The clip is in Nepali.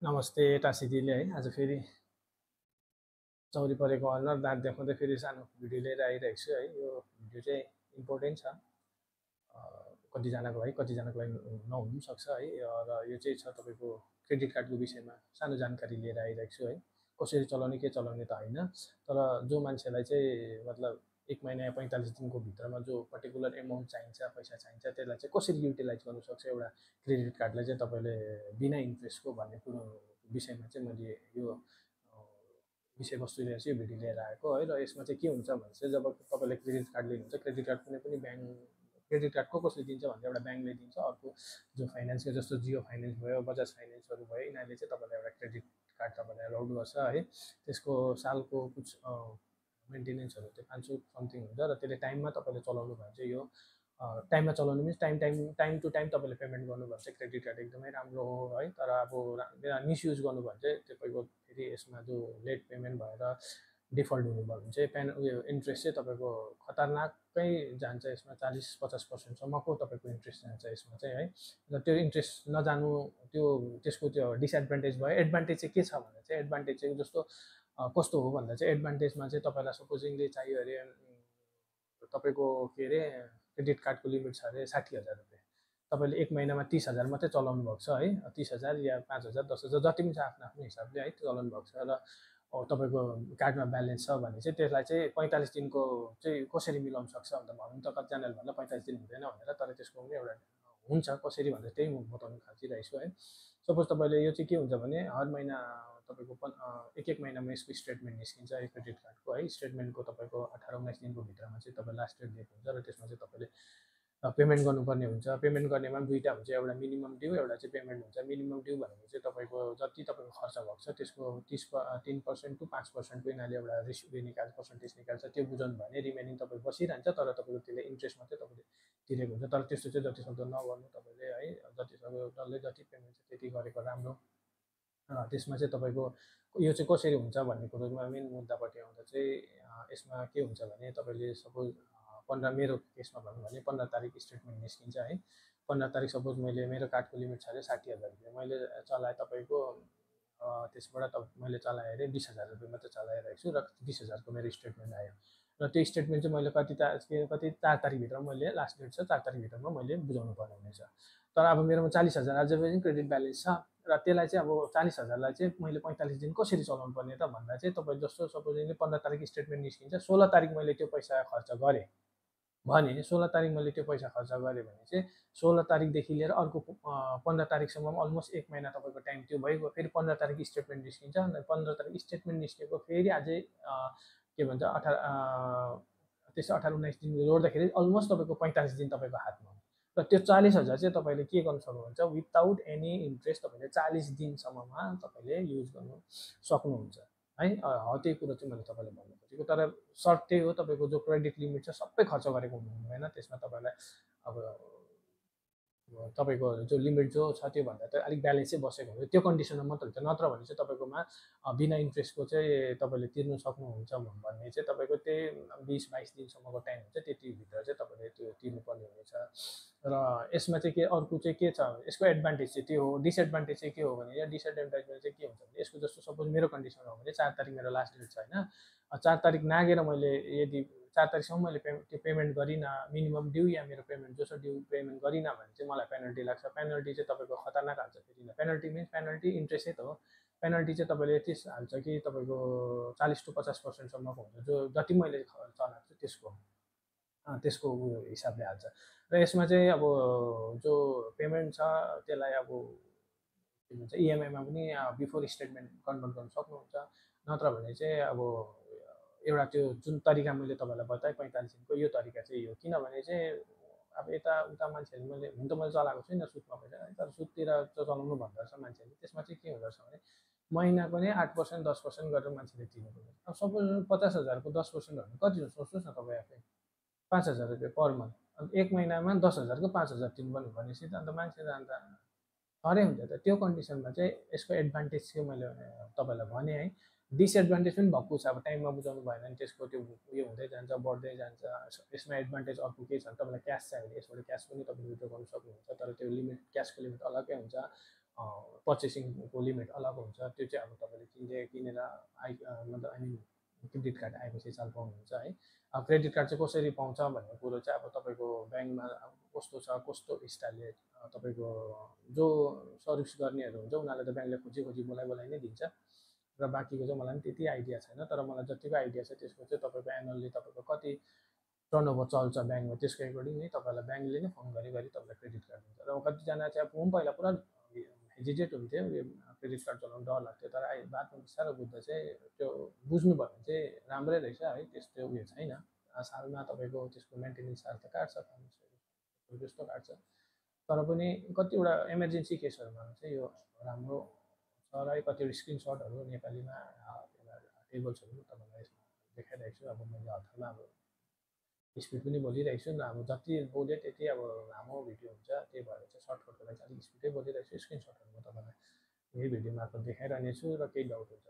नमस्ते टासी दिदीले है आज फेरि चौरी परेको अनुहार दाँत देखाउँदै फेरि सानो भिडियो लिएर आइरहेको छु है। यो भिडियो चाहिँ इम्पोर्टेन्ट छ कतिजनाको है, कतिजनाको लागि नहुनु पनि सक्छ है। र यो चाहिँ छ तपाईँको क्रेडिट कार्डको विषयमा सानो जानकारी लिएर आइरहेको छु है। कसरी चलाउने के चलाउने त होइन, तर जो मान्छेलाई चाहिँ मतलब 1 महिना या 45 दिनको भित्रमा जो पर्टिकुलर एमाउन्ट चाहिन्छ, पैसा चाहिन्छ, त्यसलाई चाहिँ कसरी युटिलाइज गर्नु सक्छ एउटा क्रेडिट कार्डलाई चाहिँ तपाईँले बिना इन्ट्रेस्टको भन्ने कुरो विषयमा चाहिँ मैले यो विषयवस्तु लिएर चाहिँ यो भिडियो लिएर आएको है। र यसमा चाहिँ के हुन्छ भने चाहिँ जब तपाईँले क्रेडिट कार्ड लिनुहुन्छ, क्रेडिट कार्ड कुनै पनि ब्याङ्क क्रेडिट कार्ड कसले दिन्छ भन्दा एउटा ब्याङ्कले दिन्छ, अर्को जो फाइनेन्सको जस्तो जियो फाइनेन्स भयो, बजाज फाइनेन्सहरू भयो, यिनीहरूले चाहिँ तपाईँलाई एउटा क्रेडिट कार्ड तपाईँलाई अलाउड गर्छ है। त्यसको सालको कुछ मेन्टेनेन्सहरू चाहिँ 500 समथिङ हुन्छ र त्यसले टाइममा तपाईँले चलाउनु भयो भने चाहिँ यो टाइममा चलाउनु मिन्स टाइम टु टाइम तपाईँले पेमेन्ट गर्नु भने चाहिँ क्रेडिट कार्ड एकदमै राम्रो हो है। तर अब मिसयुज गर्नु भने चाहिँ तपाईँको फेरि यसमा जो लेट पेमेन्ट भएर डिफल्ट हुनुभयो भने चाहिँ उयो इन्ट्रेस्ट चाहिँ तपाईँको खतरनाकै जान्छ। यसमा 40-50% तपाईँको इन्ट्रेस्ट जान्छ यसमा चाहिँ है। र त्यो इन्ट्रेस्ट नजानु त्यसको त्यो डिसएडभान्टेज भयो। एडभान्टेज चाहिँ के छ भन्दा चाहिँ एडभान्टेज चाहिँ जस्तो कस्तो हो भन्दा चाहिँ एडभान्टेजमा चाहिँ तपाईँलाई सपोजिङली चाहियो अरे तपाईँको के अरे क्रेडिट कार्डको लिमिट छ अरे 60,000 रुपियाँ, तपाईँले 1 महिनामा 30,000 मात्रै चलाउनु भएको छ है। 30,000 या 5,000 10,000 जति पनि छ आफ्नो आफ्नो हिसाबले है चलाउनु भएको छ। र तपाईँको कार्डमा ब्यालेन्स छ भने चाहिँ त्यसलाई चाहिँ 45 दिनको चाहिँ कसरी मिलाउन सक्छ भन्दा भनौँ त कतिजनाले भन्दा 45 दिन हुँदैन भनेर, तर त्यसको पनि एउटा हुन्छ कसरी भन्दा त्यही म बताउनु खोजिरहेको छु है। सपोज तपाईँले यो चाहिँ के हुन्छ भने हर महिना तपाईँको एक महिनामा यसको स्टेटमेन्ट निस्किन्छ है क्रेडिट कार्डको है। स्टेटमेन्टको तपाईँको 18-19 दिनको भित्रमा चाहिँ तपाईँ लास्ट डेट दिएको हुन्छ र त्यसमा चाहिँ तपाईँले पेमेन्ट गर्नुपर्ने हुन्छ। पेमेन्ट गर्नेमा पनि दुईवटा हुन्छ, एउटा मिनिमम ड्यू, एउटा चाहिँ पेमेन्ट हुन्छ। मिनिमम ड्यू भनेको चाहिँ तपाईँको जति तपाईँको खर्च भएको छ त्यसको 3% टु 5%को यिनीहरूले एउटा उयो निकाल्छ, पर्सेन्टेज निकाल्छ। त्यो बुझाउनु भने रिमेनिङ तपाईँ बसिरहन्छ, तर तपाईँको त्यसले इन्ट्रेस्ट मात्रै तपाईँले तिरेको हुन्छ। तर त्यस्तो चाहिँ जतिसक्दो नगर्नु तपाईँले है। जतिसक्दो डल्लै जति पेमेन्ट छ त्यति गरेको राम्रो। त्यसमा चाहिँ तपाईँको यो चाहिँ कसरी हुन्छ भन्ने कुरोमा मेन मुद्दापट्टि आउँदा चाहिँ यसमा के हुन्छ भने तपाईँले सपोज 15 मेरो केसमा भनौँ भने 15 तारिक स्टेटमेन्ट निस्किन्छ है। 15 तारिक सपोज मेरो कार्डको लिमिट छ अरे 60,000 रुपियाँ, मैले चलाएँ तपाईँको त्यसबाट मैले चलाएँ अरे 20,000 रुपियाँ मात्रै चलाइरहेको छु र 20,000को मेरो स्टेटमेन्ट आयो। र त्यो स्टेटमेन्ट चाहिँ मैले कति 4 तारिकभित्र मैले लास्ट डेट छ 4 तारिकभित्रमा मैले बुझाउनु पर्ने हुनेछ। तर अब मेरोमा 40,000 अझै पनि क्रेडिट ब्यालेन्स छ र त्यसलाई चाहिँ अब 40,000लाई चाहिँ मैले 45 दिन कसरी चलाउनु पर्ने त भन्दा चाहिँ तपाईँ जस्तो सपोजिङली 15 तारिक स्टेटमेन्ट निस्किन्छ, 16 तारिक मैले त्यो पैसा खर्च गरेँ भने 16 तारिक मैले त्यो पैसा खर्च गरेँ भने चाहिँ 16 तारिकदेखि लिएर अर्को 15 तारिकसम्म अलमोस्ट 1 महिना तपाईँको टाइम त्यो भइगयो। फेरि 15 तारिक स्टेटमेन्ट निस्किन्छ, 15 तारिक स्टेटमेन्ट निस्केको फेरि अझै के भन्छ 18-19 दिन जोड्दाखेरि अलमोस्ट तपाईँको 45 दिन तपाईँको हातमा हो। र त्यो 40,000 चाहिँ तपाईँले के गर्नु सक्नुहुन्छ, विदाउट एनी इन्ट्रेस्ट तपाईँले 40 दिनसम्ममा तपाईँले युज गर्नु सक्नुहुन्छ है। हो त्यही कुरो चाहिँ मैले तपाईँलाई भन्नु खोजेको। तर सर्ट त्यही हो, तपाईँको जो क्रेडिट लिमिट छ सबै खर्च गरेको हुनु हुँदैन। त्यसमा तपाईँलाई अब तपाईँको जो लिमिट जो छ त्योभन्दा त अलिक ब्यालेन्सै बसेको हुन्छ, त्यो कन्डिसनमा मात्रै हुन्छ। नत्र भने चाहिँ तपाईँकोमा बिना इन्ट्रेस्टको चाहिँ तपाईँले तिर्नु सक्नुहुन्छ भन्ने चाहिँ तपाईँको त्यही 20-22 दिनसम्मको टाइम हुन्छ, त्यतिभित्र चाहिँ तपाईँले त्यो तिर्नुपर्ने हुनेछ। र यसमा चाहिँ के अर्को चाहिँ के छ, यसको एडभान्टेज चाहिँ त्यो हो। डिसएडभान्टेज चाहिँ के हो भने या डिसएडभान्टेजमा चाहिँ के हुन्छ भने यसको जस्तो सपोज मेरो कन्डिसनमा हो भने 4 तारिक मेरो लास्ट डेट छ होइन। 4 तारिक नागेर मैले यदि 4 तारिकसम्म मैले त्यो पेमेन्ट गरिनँ, मिनिमम ड्यू या मेरो पेमेन्ट जो छ ड्यू पेमेन्ट गरिनँ भने चाहिँ मलाई पेनल्टी लाग्छ। पेनल्टी चाहिँ तपाईँको खतरनाक हाल्छ। फेरि पेनल्टी मिन्स पेनल्टी इन्ट्रेस्टै त हो। पेनल्टी चाहिँ तपाईँले यति हाल्छ कि तपाईँको 40 टु 50%सम्मको हुन्छ, जो जति मैले चलाएको छु त्यसको उयो हिसाबले हाल्छ। र यसमा चाहिँ अब जो पेमेन्ट छ त्यसलाई अब के भन्छ इएमआईमा पनि बिफोर स्टेटमेन्ट कन्भर्ट गर्न सक्नुहुन्छ। नत्र भने चाहिँ अब एउटा त्यो जुन तरिका मैले तपाईँलाई बताएँ 45 दिनको, यो तरिका चाहिँ यो। किनभने चाहिँ अब यताउता मान्छेहरूले मैले हुन त मैले चलाएको छुइनँ सुदमा पैसा, तर सुदतिर चलाउनु भन्दो रहेछ मान्छेहरूले। त्यसमा चाहिँ के हुँदो रहेछ भने महिनाको नै 8% 10% गरेर मान्छेले तिर्नु पर्छ। अब सपोज 50,000को 10% भने कति हो सोच्नुहोस् न तपाईँ आफै, 5,000 रुपियाँ पर मन्थ। अन्त 1 महिनामा 10,000को 5,000 तिर्नुपर्ने भनेपछि त अन्त मान्छे त अन्त हरै हुन्छ त। त्यो कन्डिसनमा चाहिँ यसको एडभान्टेज चाहिँ मैले तपाईँलाई भने है। डिसएडभान्टेज पनि भएको छ, अब टाइममा बुझाउनु भएन भने त्यसको त्यो उयो हुँदै जान्छ, बढ्दै जान्छ। यसमा एडभान्टेज अर्को के छ भने तपाईँलाई क्यास चाहियो भने यसबाट क्यास पनि तपाईँले विथड्र गर्नु सक्नुहुन्छ, तर त्यो लिमिट क्यासको लिमिट अलग्गै हुन्छ। पर्चेसिङको लिमिट अलग हुन्छ, त्यो चाहिँ अब तपाईँले किनेर मतलब आई मिन क्रेडिट कार्ड आएपछि चाल पाउनुहुन्छ है। क्रेडिट कार्ड चाहिँ कसरी पाउँछ भन्ने कुरो चाहिँ अब तपाईँको ब्याङ्कमा कस्तो छ, कस्तो स्टाइलले तपाईँको जो सर्भिस गर्नेहरू हुन्छ उनीहरूले त ब्याङ्कले खोजी खोजी बोलाइ बोलाइ नै दिन्छ, र बाँकीको चाहिँ मलाई पनि त्यति आइडिया छैन। तर मलाई जतिको आइडिया छ त्यसको चाहिँ तपाईँको एनुअली तपाईँको कति टर्नओभर चल्छ ब्याङ्कमा त्यसको एकोर्डिङ नै तपाईँलाई ब्याङ्कले नै फोन गरी गरी तपाईँलाई क्रेडिट कार्ड दिन्छ। र कतिजना चाहिँ अब पहिला पुरा हेजिटेट हुन्थ्यो, क्रेडिट कार्ड चलाउनु डर लाग्थ्यो, तर अहिले बादमा बिस्तारो बुझ्दा चाहिँ त्यो बुझ्नुभयो भने चाहिँ राम्रै रहेछ है, त्यस्तो उयो छैन। सालमा तपाईँको त्यसको मेन्टेनेन्स चार्ज त काट्छ, 500 जस्तो काट्छ, तर पनि कतिवटा इमर्जेन्सी केसहरूमा चाहिँ यो राम्रो छ। र कतिवटा स्क्रिनसटहरू नेपालीमा टेबल्सहरू तपाईँलाई देखाइरहेको छु। अब मैले हतारमा अब स्पिड पनि बोलिरहेको छु, अब जति बोल्यो त्यति अब लामो भिडियो हुन्छ, त्यही भएर चाहिँ सर्टकटको लागि अलिक स्पिडै बोलिरहेको छु। स्क्रिनसटहरू म तपाईँलाई यही भिडियो मार्फत देखाइरहनेछु, र केही डाउट हुन्छ